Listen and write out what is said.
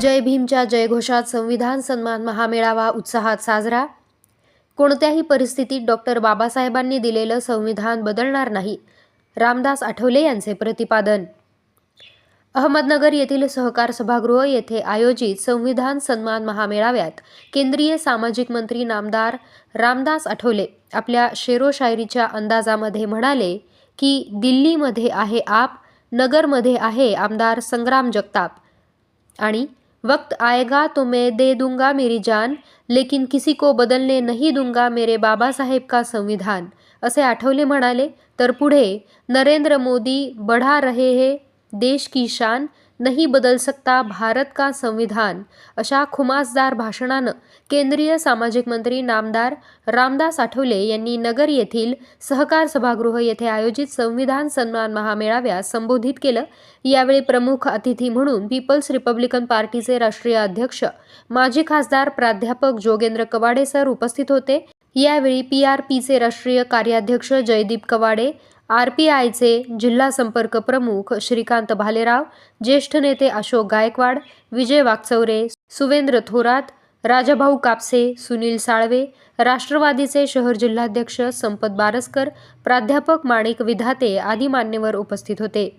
जय भीमच्या जयघोषात संविधान सन्मान महामेळावा उत्साहात साजरा. कोणत्याही परिस्थितीत डॉक्टर बाबासाहेबांनी दिलेलं संविधान बदलणार नाही, रामदास आठवले यांचे प्रतिपादन. अहमदनगर येथील सहकार सभागृह येथे आयोजित संविधान सन्मान महामेळाव्यात केंद्रीय सामाजिक मंत्री नामदार रामदास आठवले आपल्या शेरो शायरीच्या अंदाजामध्ये म्हणाले की दिल्लीमध्ये आहे आप, नगरमध्ये आहे आमदार संग्राम जगताप आणि वक्त आएगा तो मैं दे दूंगा मेरी जान, लेकिन किसी को बदलने नहीं दूंगा मेरे बाबासाहेब का संविधान, असे आठवले म्हणाले. तर पुढे नरेंद्र मोदी बढ़ा रहे हैं देश की शान, नहीं बदल सकता भारत का संविधान, अशा खुमासदार भाषणानं केंद्रीय सामाजिक मंत्री नामदार रामदास आठवले यांनी नगर येथील सहकार सभागृह येथे आयोजित संविधान सन्मान महामेळाव्यात संबोधित केलं. यावेळी प्रमुख अतिथी म्हणून पीपल्स रिपब्लिकन पार्टीचे राष्ट्रीय अध्यक्ष माजी खासदार प्राध्यापक जोगेंद्र कवाडे सर उपस्थित होते. यावेळी PRPचे राष्ट्रीय कार्याध्यक्ष जयदीप कवाडे, RPIचे जिल्हा संपर्क प्रमुख श्रीकांत भालेराव, ज्येष्ठ नेते अशोक गायकवाड, विजय वाकचौरे, सुवेंद्र थोरात, राजाभाऊ कापसे, सुनील साळवे, राष्ट्रवादीचे शहर जिल्हाध्यक्ष संपत बारसकर, प्राध्यापक माणिक विधाते आदी मान्यवर उपस्थित होते.